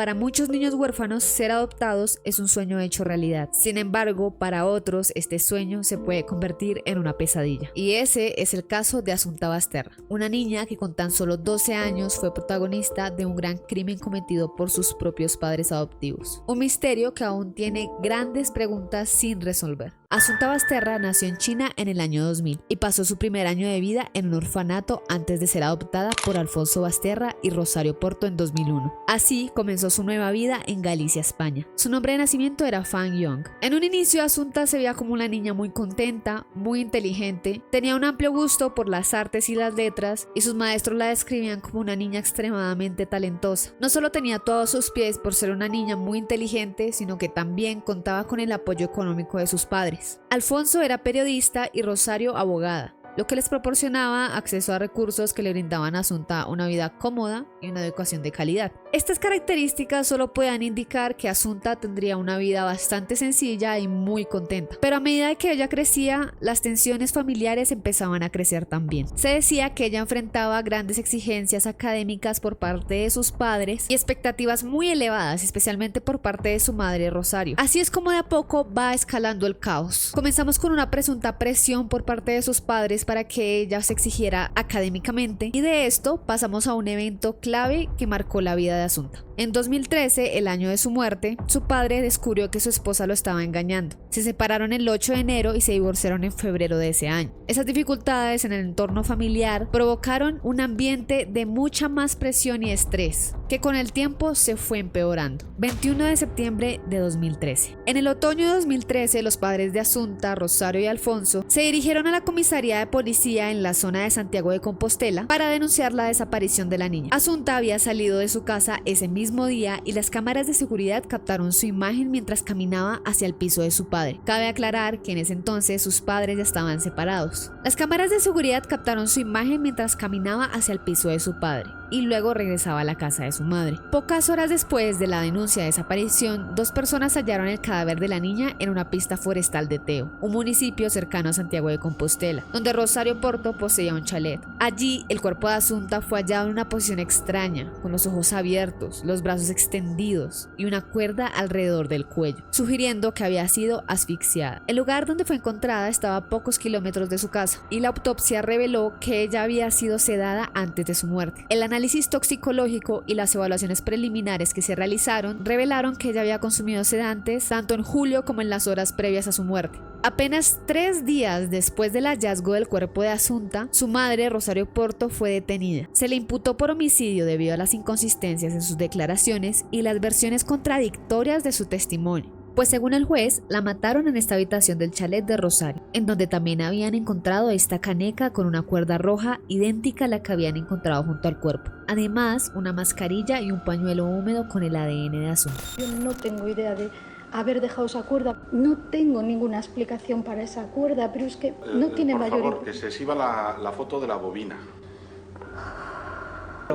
para muchos niños huérfanos ser adoptados es un sueño hecho realidad. Sin embargo, para otros este sueño se puede convertir en una pesadilla. Y ese es el caso de Assunta Basterra, una niña que con tan solo 12 años fue protagonista de un gran crimen cometido por sus propios padres adoptivos. Un misterio que aún tiene grandes preguntas sin resolver. Assunta Basterra nació en China en el año 2000 y pasó su primer año de vida en un orfanato antes de ser adoptada por Alfonso Basterra y Rosario Porto en 2001. Así comenzó su nueva vida en Galicia, España. Su nombre de nacimiento era Fan Young. En un inicio, Assunta se veía como una niña muy contenta, muy inteligente, tenía un amplio gusto por las artes y las letras y sus maestros la describían como una niña extremadamente talentosa. No solo tenía todos sus pies por ser una niña muy inteligente, sino que también contaba con el apoyo económico de sus padres. Alfonso era periodista y Rosario abogada, lo que les proporcionaba acceso a recursos que le brindaban a Assunta una vida cómoda y una educación de calidad. Estas características solo pueden indicar que Assunta tendría una vida bastante sencilla y muy contenta, pero a medida que ella crecía, las tensiones familiares empezaban a crecer también. Se decía que ella enfrentaba grandes exigencias académicas por parte de sus padres y expectativas muy elevadas, especialmente por parte de su madre Rosario. Así es como de a poco va escalando el caos. Comenzamos con una presunta presión por parte de sus padres para que ella se exigiera académicamente, y de esto pasamos a un evento clave que marcó la vida de Assunta. En 2013, el año de su muerte, su padre descubrió que su esposa lo estaba engañando. Se separaron el 8 de enero y se divorciaron en febrero de ese año. Esas dificultades en el entorno familiar provocaron un ambiente de mucha más presión y estrés, que con el tiempo se fue empeorando. 21 de septiembre de 2013. En el otoño de 2013, los padres de Assunta, Rosario y Alfonso se dirigieron a la comisaría de policía en la zona de Santiago de Compostela para denunciar la desaparición de la niña. Assunta había salido de su casa ese mismo día y las cámaras de seguridad captaron su imagen mientras caminaba hacia el piso de su padre. Cabe aclarar que en ese entonces sus padres ya estaban separados. Las cámaras de seguridad captaron su imagen mientras caminaba hacia el piso de su padre y luego regresaba a la casa de su madre. Pocas horas después de la denuncia de desaparición, 2 personas hallaron el cadáver de la niña en una pista forestal de Teo, un municipio cercano a Santiago de Compostela, donde Rosario Porto poseía un chalet. Allí, el cuerpo de Assunta fue hallado en una posición extraña, con los ojos abiertos, los brazos extendidos y una cuerda alrededor del cuello, sugiriendo que había sido asfixiada. El lugar donde fue encontrada estaba a pocos kilómetros de su casa y la autopsia reveló que ella había sido sedada antes de su muerte. El análisis toxicológico y las evaluaciones preliminares que se realizaron revelaron que ella había consumido sedantes tanto en julio como en las horas previas a su muerte. Apenas 3 días después del hallazgo del cuerpo de Assunta, su madre, Rosario Porto, fue detenida. Se le imputó por homicidio debido a las inconsistencias en sus declaraciones y las versiones contradictorias de su testimonio. Pues según el juez, la mataron en esta habitación del chalet de Rosario, en donde también habían encontrado esta caneca con una cuerda roja idéntica a la que habían encontrado junto al cuerpo. Además, una mascarilla y un pañuelo húmedo con el ADN de Assunta. Yo no tengo idea de haber dejado esa cuerda. No tengo ninguna explicación para esa cuerda, pero es que no tiene mayor... Por favor, que se exhiba la foto de la bobina.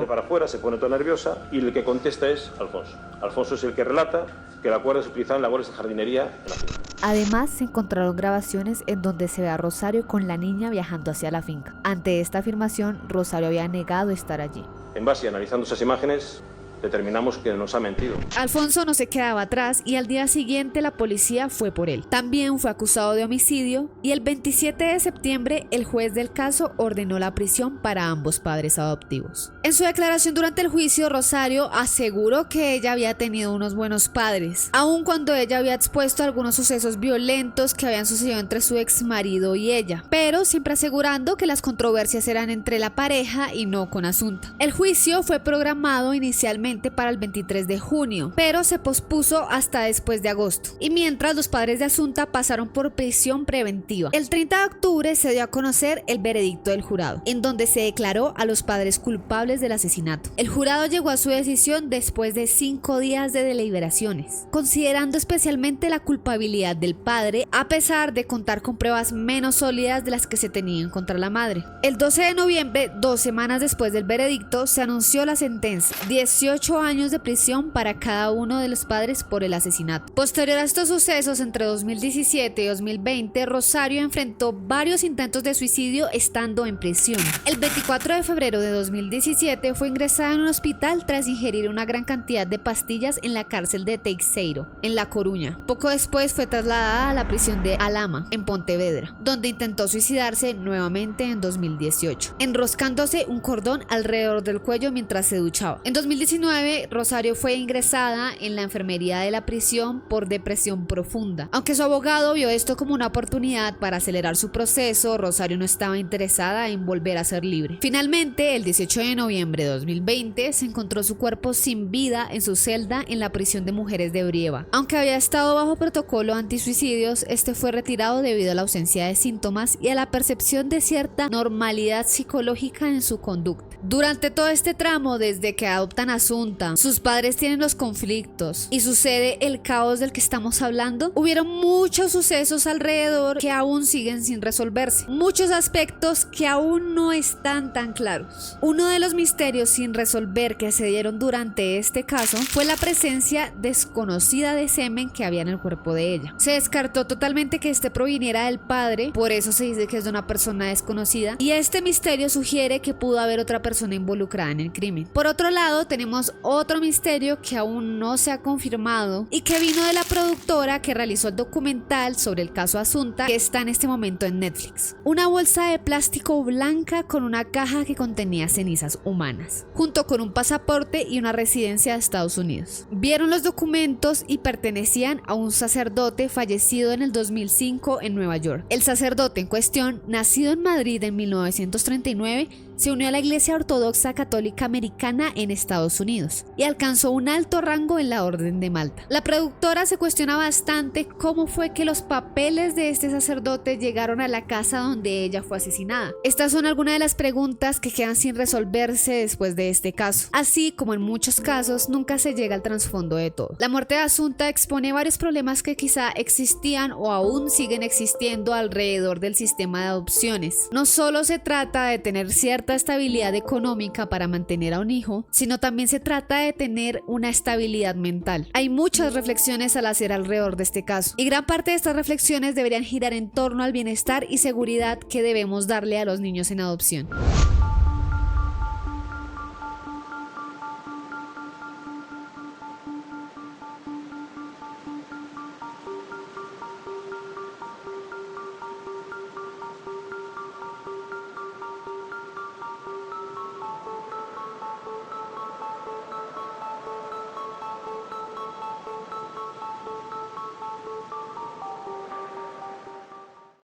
Para afuera, se pone toda nerviosa y el que contesta es Alfonso. Alfonso es el que relata que la cuerda se utilizaba en labores de jardinería en la finca. Además, se encontraron grabaciones en donde se ve a Rosario con la niña viajando hacia la finca. Ante esta afirmación, Rosario había negado estar allí. En base y analizando esas imágenes, determinamos que nos ha mentido. Alfonso no se quedaba atrás y al día siguiente la policía fue por él. También fue acusado de homicidio y el 27 de septiembre el juez del caso ordenó la prisión para ambos padres adoptivos. En su declaración durante el juicio, Rosario aseguró que ella había tenido unos buenos padres, aun cuando ella había expuesto algunos sucesos violentos que habían sucedido entre su ex marido y ella, pero siempre asegurando que las controversias eran entre la pareja y no con Assunta. El juicio fue programado inicialmente para el 23 de junio, pero se pospuso hasta después de agosto. Y mientras, los padres de Assunta pasaron por prisión preventiva. El 30 de octubre se dio a conocer el veredicto del jurado, en donde se declaró a los padres culpables del asesinato. El jurado llegó a su decisión después de 5 días de deliberaciones, considerando especialmente la culpabilidad del padre, a pesar de contar con pruebas menos sólidas de las que se tenían contra la madre. El 12 de noviembre, 2 semanas después del veredicto, se anunció la sentencia: 18 8 años de prisión para cada uno de los padres por el asesinato. Posterior a estos sucesos, entre 2017 y 2020, Rosario enfrentó varios intentos de suicidio estando en prisión. El 24 de febrero de 2017 fue ingresada en un hospital tras ingerir una gran cantidad de pastillas en la cárcel de Teixeiro, en La Coruña. Poco después fue trasladada a la prisión de Alhama, en Pontevedra, donde intentó suicidarse nuevamente en 2018, enroscándose un cordón alrededor del cuello mientras se duchaba. En 2019, Rosario fue ingresada en la enfermería de la prisión por depresión profunda. Aunque su abogado vio esto como una oportunidad para acelerar su proceso, Rosario no estaba interesada en volver a ser libre. Finalmente, el 18 de noviembre de 2020, se encontró su cuerpo sin vida en su celda en la prisión de mujeres de Brieva. Aunque había estado bajo protocolo antisuicidios, este fue retirado debido a la ausencia de síntomas y a la percepción de cierta normalidad psicológica en su conducta. Durante todo este tramo, desde que adoptan a Assunta, sus padres tienen los conflictos y sucede el caos del que estamos hablando, hubieron muchos sucesos alrededor que aún siguen sin resolverse, muchos aspectos que aún no están tan claros. Uno de los misterios sin resolver que se dieron durante este caso fue la presencia desconocida de semen que había en el cuerpo de ella. Se descartó totalmente que este proviniera del padre, por eso se dice que es de una persona desconocida, y este misterio sugiere que pudo haber otra persona involucrada en el crimen. Por otro lado, tenemos otro misterio que aún no se ha confirmado y que vino de la productora que realizó el documental sobre el caso Assunta, que está en este momento en Netflix. Una bolsa de plástico blanca con una caja que contenía cenizas humanas, junto con un pasaporte y una residencia de Estados Unidos. Vieron los documentos y pertenecían a un sacerdote fallecido en el 2005 en Nueva York. El sacerdote en cuestión, nacido en Madrid en 1939, se unió a la Iglesia Ortodoxa Católica Americana en Estados Unidos y alcanzó un alto rango en la Orden de Malta. La productora se cuestiona bastante cómo fue que los papeles de este sacerdote llegaron a la casa donde ella fue asesinada. Estas son algunas de las preguntas que quedan sin resolverse después de este caso. Así como en muchos casos, nunca se llega al trasfondo de todo. La muerte de Assunta expone varios problemas que quizá existían o aún siguen existiendo alrededor del sistema de adopciones. No solo se trata de tener cierta estabilidad económica para mantener a un hijo, sino también se trata de tener una estabilidad mental. Hay muchas reflexiones al hacer alrededor de este caso, y gran parte de estas reflexiones deberían girar en torno al bienestar y seguridad que debemos darle a los niños en adopción.